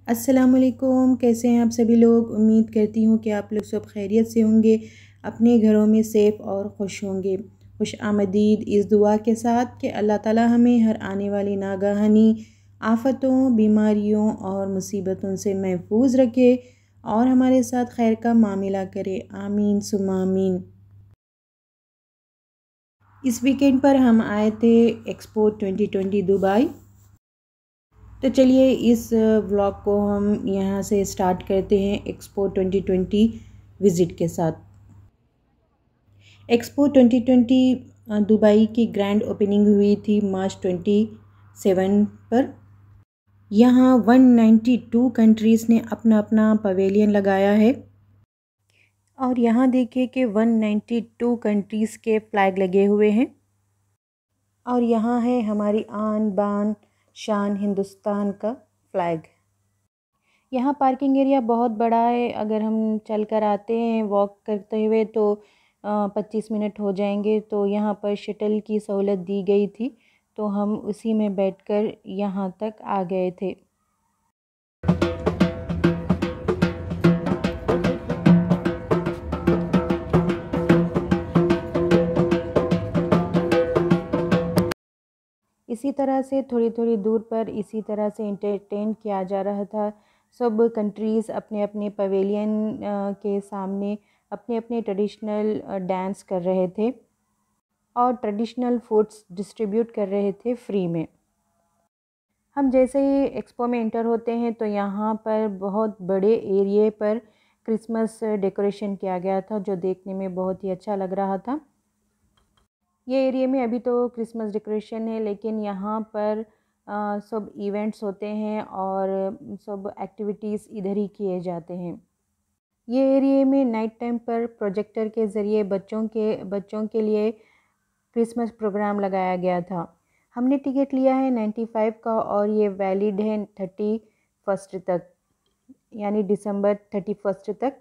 अस्सलामुअलैकुम, कैसे हैं आप सभी लोग। उम्मीद करती हूँ कि आप लोग सब खैरियत से होंगे, अपने घरों में सेफ़ और खुश होंगे। खुश आमदीद इस दुआ के साथ कि अल्लाह ताला हमें हर आने वाली नागहानी आफ़तों, बीमारियों और मुसीबतों से महफूज रखे और हमारे साथ खैर का मामिला करे। आमीन सुम्मा आमीन। इस वीकेंड पर हम आए थे एक्सपो 2020 दुबई। तो चलिए इस व्लॉग को हम यहाँ से स्टार्ट करते हैं एक्सपो 2020 विज़िट के साथ। एक्सपो 2020 दुबई की ग्रैंड ओपनिंग हुई थी मार्च 27 पर। यहाँ 192 कंट्रीज़ ने अपना अपना पवेलियन लगाया है और यहाँ देखिए कि 192 कंट्रीज़ के फ्लैग लगे हुए हैं और यहाँ है हमारी आन बान शान हिंदुस्तान का फ्लैग। यहाँ पार्किंग एरिया बहुत बड़ा है। अगर हम चल कर आते हैं वॉक करते हुए तो 25 मिनट हो जाएंगे। तो यहाँ पर शटल की सहूलत दी गई थी, तो हम उसी में बैठकर यहाँ तक आ गए थे। इसी तरह से थोड़ी थोड़ी दूर पर इसी तरह से इंटरटेन किया जा रहा था। सब कंट्रीज़ अपने अपने पवेलियन के सामने अपने अपने ट्रेडिशनल डांस कर रहे थे और ट्रेडिशनल फूड्स डिस्ट्रीब्यूट कर रहे थे फ्री में। हम जैसे ही एक्सपो में एंटर होते हैं तो यहाँ पर बहुत बड़े एरिए पर क्रिसमस डेकोरेशन किया गया था, जो देखने में बहुत ही अच्छा लग रहा था। ये एरिया में अभी तो क्रिसमस डेकोरेशन है, लेकिन यहाँ पर सब इवेंट्स होते हैं और सब एक्टिविटीज़ इधर ही किए जाते हैं। ये एरिया में नाइट टाइम पर प्रोजेक्टर के ज़रिए बच्चों के लिए क्रिसमस प्रोग्राम लगाया गया था। हमने टिकट लिया है 95 का और ये वैलिड है 31 तक, यानी दिसंबर 31 तक।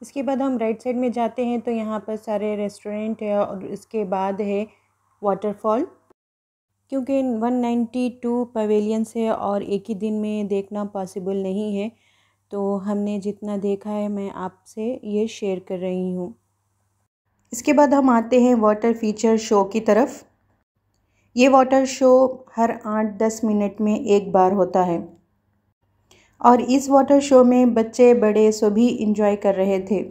इसके बाद हम राइट साइड में जाते हैं तो यहाँ पर सारे रेस्टोरेंट है और इसके बाद है वाटरफॉल। क्योंकि 192 पवेलियंस है और एक ही दिन में देखना पॉसिबल नहीं है, तो हमने जितना देखा है मैं आपसे ये शेयर कर रही हूँ। इसके बाद हम आते हैं वाटर फीचर शो की तरफ। ये वाटर शो हर 8-10 मिनट में एक बार होता है और इस वाटर शो में बच्चे बड़े सभी इंजॉय कर रहे थे।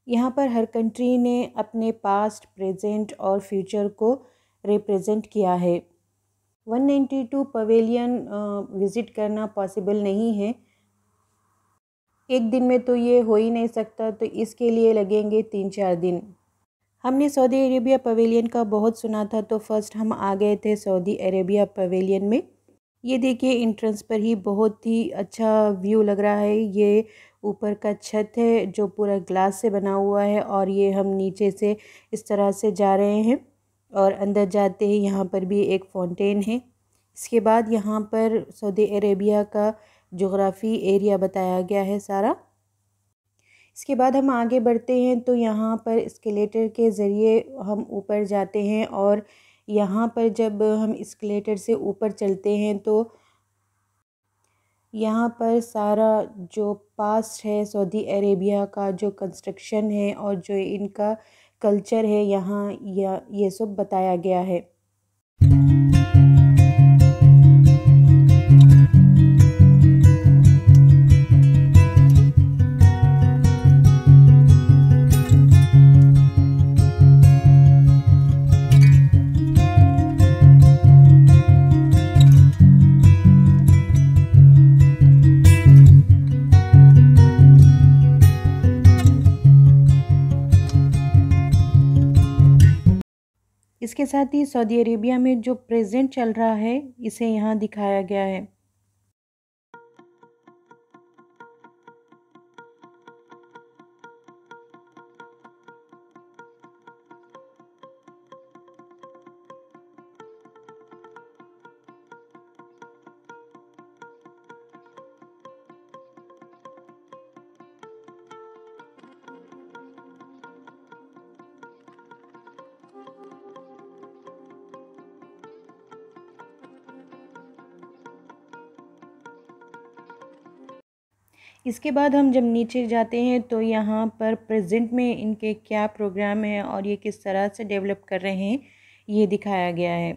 यहाँ पर हर कंट्री ने अपने पास्ट, प्रेजेंट और फ्यूचर को रिप्रेजेंट किया है। 192 पवेलियन विज़िट करना पॉसिबल नहीं है, एक दिन में तो ये हो ही नहीं सकता, तो इसके लिए लगेंगे 3-4 दिन। हमने सऊदी अरेबिया पवेलियन का बहुत सुना था, तो फर्स्ट हम आ गए थे सऊदी अरेबिया पवेलियन में। ये देखिए एंट्रेंस पर ही बहुत ही अच्छा व्यू लग रहा है। ये ऊपर का छत है जो पूरा ग्लास से बना हुआ है, और ये हम नीचे से इस तरह से जा रहे हैं और अंदर जाते ही यहाँ पर भी एक फाउंटेन है। इसके बाद यहाँ पर सऊदी अरेबिया का जोग्राफ़ी एरिया बताया गया है सारा। इसके बाद हम आगे बढ़ते हैं तो यहाँ पर एस्केलेटर के ज़रिए हम ऊपर जाते हैं, और यहाँ पर जब हम एस्केलेटर से ऊपर चलते हैं तो यहाँ पर सारा जो पास्ट है सऊदी अरेबिया का, जो कंस्ट्रक्शन है और जो इनका कल्चर है यहाँ ये सब बताया गया है। इसके साथ ही सऊदी अरेबिया में जो प्रेजेंट चल रहा है इसे यहाँ दिखाया गया है। इसके बाद हम जब नीचे जाते हैं तो यहाँ पर प्रेजेंट में इनके क्या प्रोग्राम है और ये किस तरह से डेवलप कर रहे हैं ये दिखाया गया है।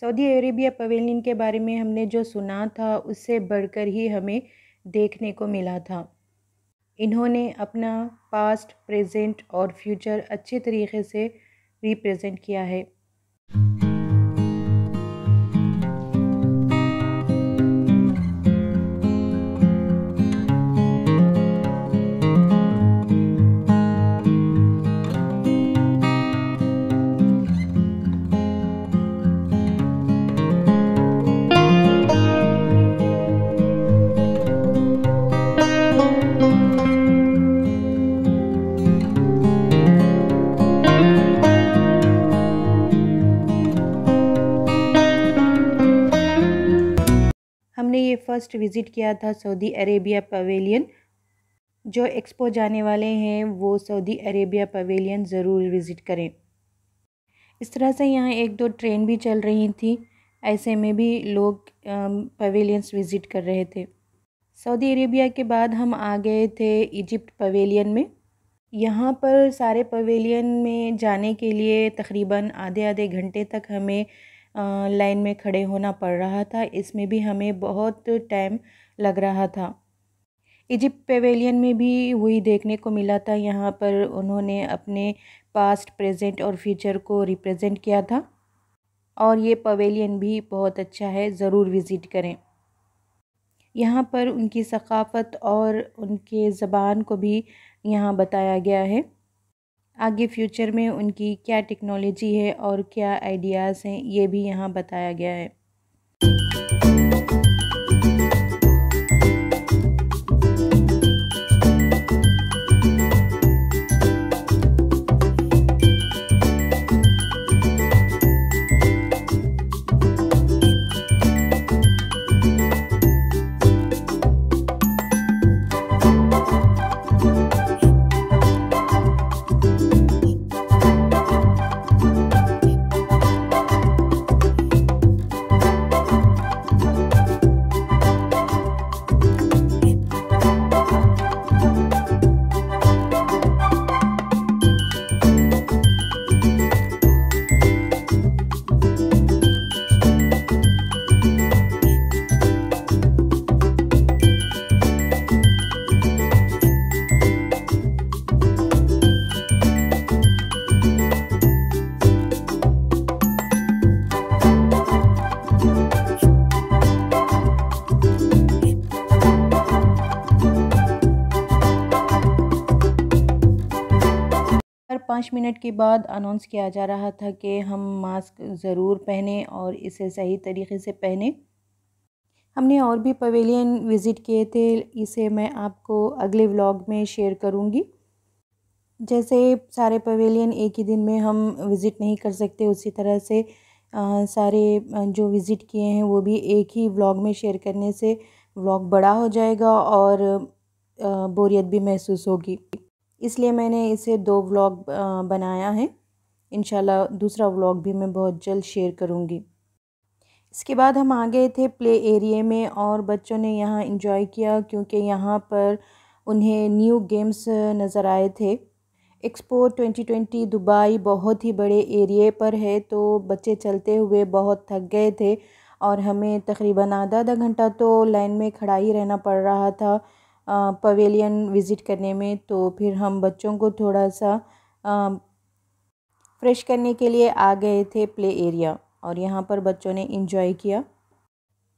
सऊदी अरेबिया पवेलियन के बारे में हमने जो सुना था उससे बढ़कर ही हमें देखने को मिला था। इन्होंने अपना पास्ट, प्रेजेंट और फ्यूचर अच्छे तरीके से रिप्रेजेंट किया है। हमने ये फ़र्स्ट विज़िट किया था सऊदी अरेबिया पवेलियन। जो एक्सपो जाने वाले हैं वो सऊदी अरेबिया पवेलियन ज़रूर विज़िट करें। इस तरह से यहाँ एक दो ट्रेन भी चल रही थी, ऐसे में भी लोग पवेलियंस विज़िट कर रहे थे। सऊदी अरेबिया के बाद हम आ गए थे इजिप्ट पवेलियन में। यहाँ पर सारे पवेलियन में जाने के लिए तकरीबन आधे आधे घंटे तक हमें लाइन में खड़े होना पड़ रहा था। इसमें भी हमें बहुत टाइम लग रहा था। इजिप्ट पवेलियन में भी वही देखने को मिला था। यहाँ पर उन्होंने अपने पास्ट, प्रेजेंट और फ्यूचर को रिप्रेजेंट किया था, और ये पवेलियन भी बहुत अच्छा है, ज़रूर विज़िट करें। यहाँ पर उनकी सक़ाफ़त और उनके ज़बान को भी यहाँ बताया गया है। आगे फ्यूचर में उनकी क्या टेक्नोलॉजी है और क्या आइडियाज़ हैं ये भी यहाँ बताया गया है। हर 5 मिनट के बाद अनाउंस किया जा रहा था कि हम मास्क ज़रूर पहने और इसे सही तरीके से पहने। हमने और भी पवेलियन विज़िट किए थे, इसे मैं आपको अगले व्लॉग में शेयर करूँगी। जैसे सारे पवेलियन एक ही दिन में हम विज़िट नहीं कर सकते, उसी तरह से सारे जो विज़िट किए हैं वो भी एक ही व्लॉग में शेयर करने से व्लॉग बड़ा हो जाएगा और बोरियत भी महसूस होगी। इसलिए मैंने इसे 2 व्लॉग बनाया है। इंशाल्लाह दूसरा व्लॉग भी मैं बहुत जल्द शेयर करूँगी। इसके बाद हम आ गए थे प्ले एरिया में और बच्चों ने यहाँ एंजॉय किया क्योंकि यहाँ पर उन्हें न्यू गेम्स नज़र आए थे। एक्सपो 2020 दुबई बहुत ही बड़े एरिए पर है, तो बच्चे चलते हुए बहुत थक गए थे और हमें तकरीबन आधा घंटा तो लाइन में खड़ा ही रहना पड़ रहा था पवेलियन विज़िट करने में। तो फिर हम बच्चों को थोड़ा सा फ्रेश करने के लिए आ गए थे प्ले एरिया और यहाँ पर बच्चों ने एंजॉय किया।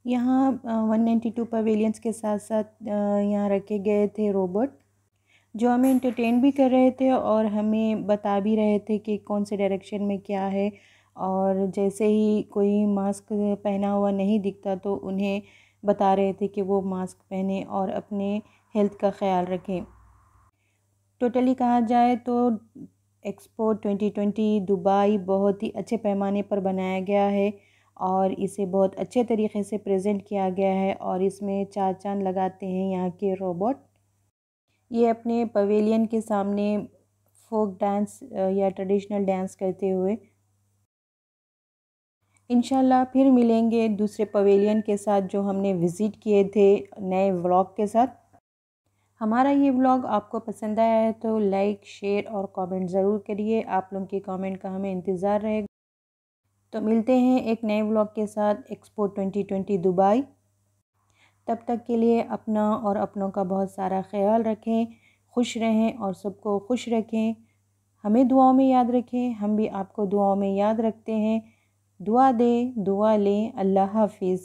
यहाँ 192 पवेलियंस के साथ साथ यहाँ रखे गए थे रोबोट जो हमें एंटरटेन भी कर रहे थे और हमें बता भी रहे थे कि कौन से डायरेक्शन में क्या है। और जैसे ही कोई मास्क पहना हुआ नहीं दिखता तो उन्हें बता रहे थे कि वो मास्क पहने और अपने हेल्थ का ख्याल रखें। टोटली कहा जाए तो एक्सपो 2020 दुबई बहुत ही अच्छे पैमाने पर बनाया गया है और इसे बहुत अच्छे तरीके से प्रेजेंट किया गया है और इसमें 4 चांद लगाते हैं यहाँ के रोबोट। ये अपने पवेलियन के सामने फोक डांस या ट्रेडिशनल डांस करते हुए। इंशाल्लाह फिर मिलेंगे दूसरे पवेलियन के साथ जो हमने विज़िट किए थे नए व्लॉग के साथ। हमारा ये व्लॉग आपको पसंद आया है तो लाइक शेयर और कमेंट ज़रूर करिए, आप लोगों के कमेंट का हमें इंतज़ार रहेगा। तो मिलते हैं एक नए व्लॉग के साथ एक्सपो 2020 दुबई। तब तक के लिए अपना और अपनों का बहुत सारा ख्याल रखें, खुश रहें और सबको खुश रखें। हमें दुआओं में याद रखें, हम भी आपको दुआओं में याद रखते हैं। दुआ दें, दुआ लें। अल्लाह हाफ़िज़।